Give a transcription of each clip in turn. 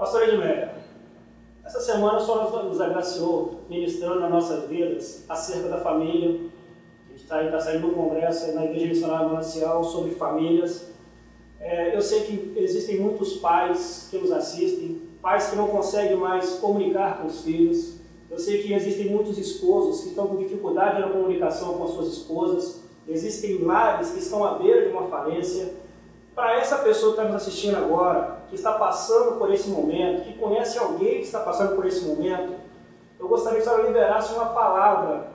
Pastor Edméia, essa semana o Senhor nos agraciou ministrando nas nossas vidas acerca da família. A gente está saindo de um congresso na Igreja Missionária Manancial sobre famílias. Eu sei que existem muitos pais que nos assistem, pais que não conseguem mais comunicar com os filhos. Eu sei que existem muitos esposos que estão com dificuldade na comunicação com as suas esposas. Existem lares que estão à beira de uma falência. Para essa pessoa que está nos assistindo agora, que está passando por esse momento, que conhece alguém que está passando por esse momento, eu gostaria que a senhora liberasse uma palavra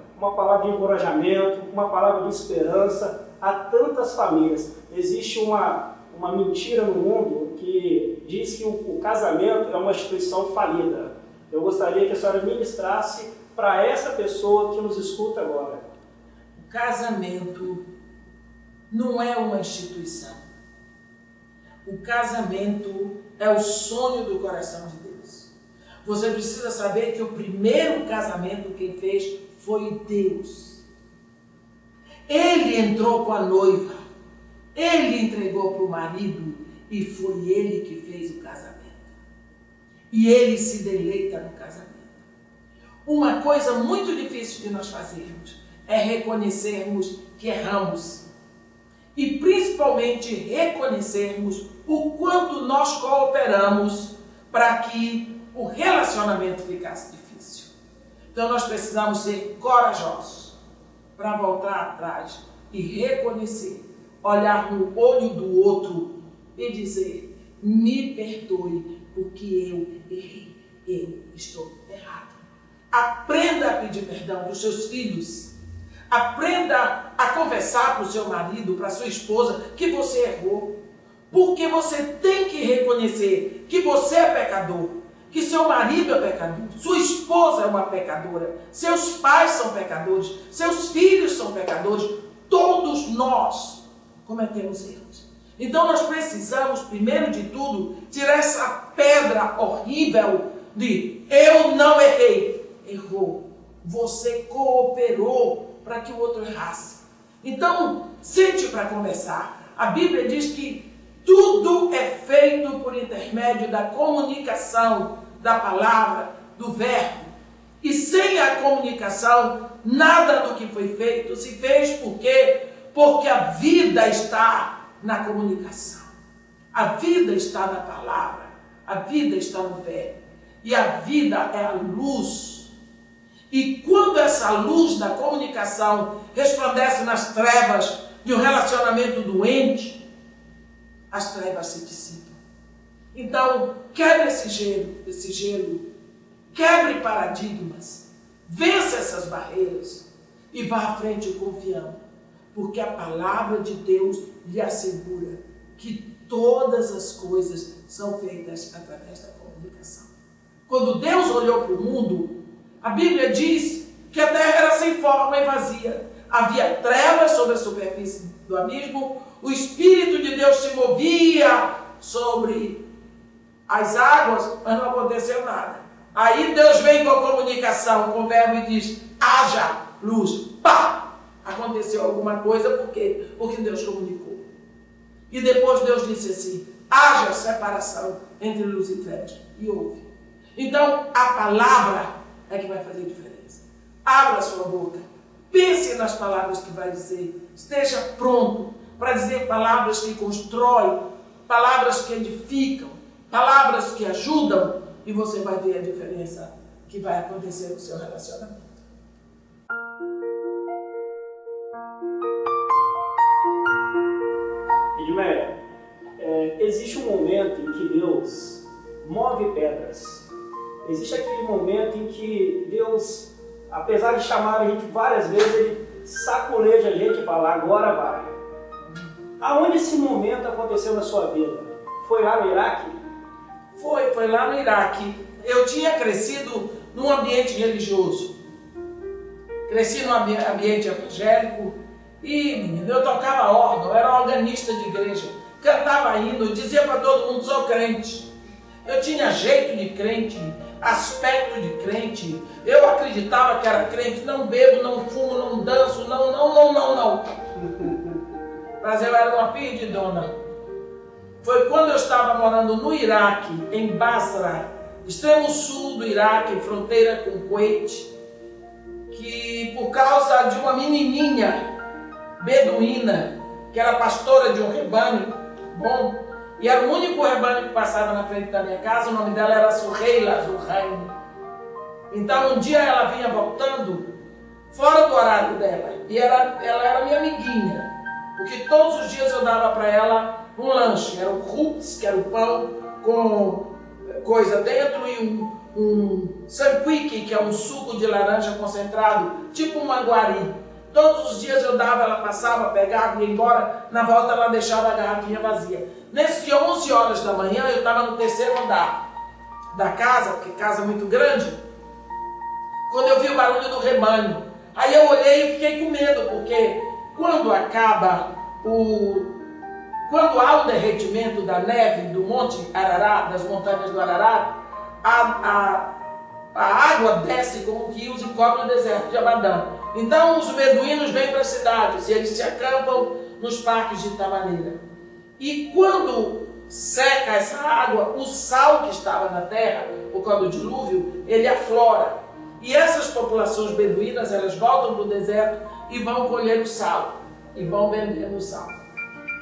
de encorajamento, uma palavra de esperança a tantas famílias. Existe uma mentira no mundo que diz que o casamento é uma instituição falida. Eu gostaria que a senhora ministrasse para essa pessoa que nos escuta agora. O casamento não é uma instituição. O casamento é o sonho do coração de Deus. Você precisa saber que o primeiro casamento quem fez foi Deus. Ele entrou com a noiva, ele entregou para o marido e foi ele que fez o casamento. E ele se deleita no casamento. Uma coisa muito difícil de nós fazermos é reconhecermos que erramos. E principalmente reconhecermos o quanto nós cooperamos para que o relacionamento ficasse difícil. Então nós precisamos ser corajosos para voltar atrás e reconhecer, olhar no olho do outro e dizer: me perdoe porque eu errei, eu estou errado. Aprenda a pedir perdão para os seus filhos. Aprenda a conversar para o seu marido, para a sua esposa, que você errou. Porque você tem que reconhecer que você é pecador, que seu marido é pecador, sua esposa é uma pecadora, seus pais são pecadores, seus filhos são pecadores, todos nós cometemos erros. Então nós precisamos, primeiro de tudo, tirar essa pedra horrível de eu não errei. Errou. Você cooperou para que o outro errasse. Então, sente para conversar. A Bíblia diz que tudo é feito por intermédio da comunicação, da palavra, do verbo. E sem a comunicação, nada do que foi feito se fez. Por quê? Porque a vida está na comunicação. A vida está na palavra. A vida está no verbo. E a vida é a luz. E quando essa luz da comunicação resplandece nas trevas de um relacionamento doente, as trevas se dissipam. Então, quebre esse gelo, quebre paradigmas, vença essas barreiras e vá à frente confiando, porque a palavra de Deus lhe assegura que todas as coisas são feitas através da comunicação. Quando Deus olhou para o mundo, a Bíblia diz que a terra era sem forma e vazia. Havia trevas sobre a superfície do abismo, o Espírito de Deus se movia sobre as águas, mas não aconteceu nada. Aí Deus vem com a comunicação, com o verbo e diz: haja luz. Pá! Aconteceu alguma coisa, por quê? Porque Deus comunicou. E depois Deus disse assim: haja separação entre luz e trevas. E houve. Então, a palavra é que vai fazer diferença. Abra a sua boca. Pense nas palavras que vai dizer. Esteja pronto para dizer palavras que constroem, palavras que edificam, palavras que ajudam, e você vai ver a diferença que vai acontecer no seu relacionamento. Edméia, existe um momento em que Deus move pedras. Existe aquele momento em que Deus, apesar de chamar a gente várias vezes, Ele saculeja a gente e fala: agora vai. Aonde esse momento aconteceu na sua vida? Foi lá no Iraque? Foi lá no Iraque. Eu tinha crescido num ambiente religioso. Cresci num ambiente evangélico e, menino, eu tocava órgão, eu era organista de igreja, cantava hino, dizia para todo mundo: sou crente. Eu tinha jeito de crente, aspecto de crente, eu acreditava que era crente, não bebo, não fumo, não danço, não. Mas eu era uma perdidona. foi quando eu estava morando no Iraque, em Basra, extremo sul do Iraque, fronteira com o Kuwait, que por causa de uma menininha beduína, que era pastora de um rebanho bom, e era o único rebanho que passava na frente da minha casa, o nome dela era Suheila Zuhaim. Então um dia ela vinha voltando, fora do horário dela, e ela era minha amiguinha, porque todos os dias eu dava para ela um lanche, era o khubz, que era o pão com coisa dentro, e um sanquique, que é um suco de laranja concentrado, tipo um manguari. Todos os dias eu dava, ela passava, pegava e ia embora, na volta ela deixava a garrafinha vazia. Nesse 11 horas da manhã, eu estava no terceiro andar da casa, porque casa é muito grande, quando eu vi o barulho do rebanho. Aí eu olhei e fiquei com medo, porque quando há o derretimento da neve do Monte Ararat, das montanhas do Ararat, a água desce como rios e cobre o deserto de Abadan. Então os beduínos vêm para as cidades e eles se acampam nos parques de Tamaneira. E quando seca essa água, o sal que estava na terra, por causa do dilúvio, ele aflora. E essas populações beduínas, elas voltam para o deserto e vão colher o sal. E vão vendendo o sal.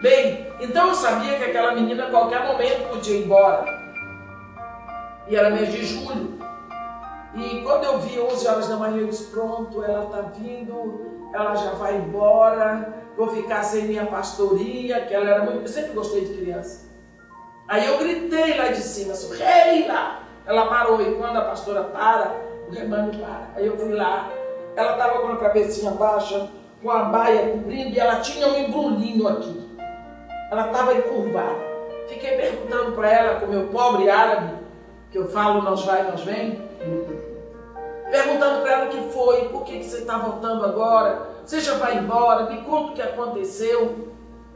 Bem, então eu sabia que aquela menina a qualquer momento podia ir embora. E era mês de julho. E quando eu vi 11 horas da manhã, eu disse, pronto, ela está vindo, ela já vai embora, vou ficar sem minha pastorinha, que ela era muito... Eu sempre gostei de criança. Aí eu gritei lá de cima, Suheila! Ela parou, e quando a pastora para, o rebanho para. Aí eu fui lá, ela estava com a cabecinha baixa, com a baia cobrindo, e ela tinha um embrulhinho aqui. Ela estava encurvada. Fiquei perguntando para ela, com o meu pobre árabe, que eu falo, nós vai, nós vem, perguntando para ela o que foi, por que você está voltando agora, você já vai embora, me conta o que aconteceu.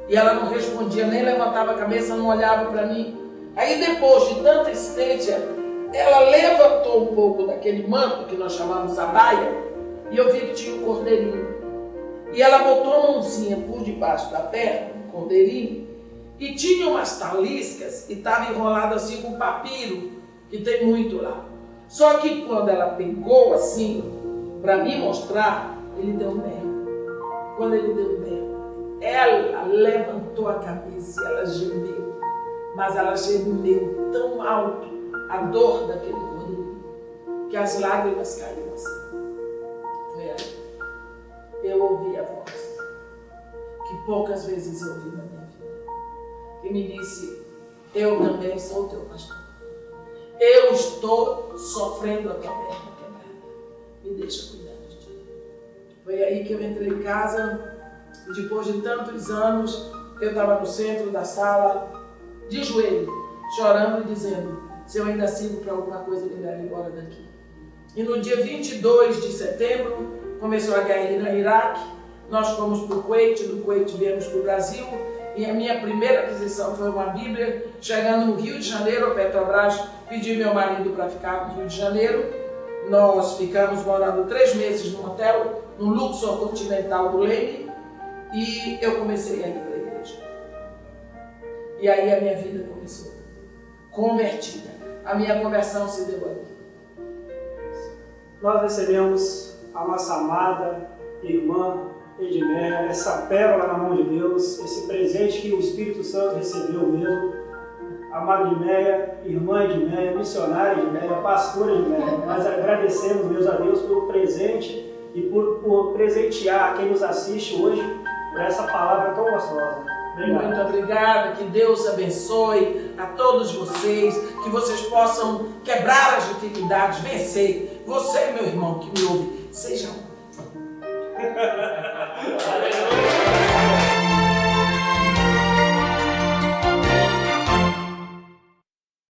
E ela não respondia, nem levantava a cabeça, não olhava para mim. Aí depois de tanta insistência, ela levantou um pouco daquele manto que nós chamamos a baia, e eu vi que tinha um cordeirinho. E ela botou a mãozinha por debaixo da perna, um cordeirinho, e tinha umas taliscas, e estava enrolado assim com papiro, que tem muito lá. Só que quando ela pegou assim, para me mostrar, ele deu um berro. Quando ele deu um berro, ela levantou a cabeça e ela gemeu. Mas ela gemeu tão alto, a dor daquele cordeirinho, que as lágrimas caíram assim. Foi aí. Eu ouvi a voz, que poucas vezes eu ouvi na minha vida, que me disse, eu também sou teu pastor. Eu estou sofrendo a tua perna quebrada. Me deixa cuidar de ti. Foi aí que eu entrei em casa e depois de tantos anos eu estava no centro da sala, de joelho, chorando e dizendo, se eu ainda sirvo para alguma coisa, me leve embora daqui. E no dia 22 de setembro, começou a guerra no Iraque, nós fomos para o Kuwait, do Kuwait viemos para o Brasil, e a minha primeira aquisição foi uma Bíblia. Chegando no Rio de Janeiro, a Petrobras pediu meu marido para ficar no Rio de Janeiro. Nós ficamos morando 3 meses num hotel, no Luxor Continental do Leme, e eu comecei a ir para a igreja. E aí a minha vida começou, convertida. A minha conversão se deu aqui. Nós recebemos a nossa amada irmã Edmeia, essa pérola na mão de Deus, esse presente que o Espírito Santo recebeu mesmo. Amada Edmeia, irmã Edmeia, missionária Edmeia, pastora Edmeia, nós agradecemos, meus a Deus, pelo presente e por presentear quem nos assiste hoje por essa palavra tão gostosa. Obrigado. Muito obrigada, que Deus abençoe a todos vocês, que vocês possam quebrar as dificuldades, vencer. Você, meu irmão, que me ouve, seja um.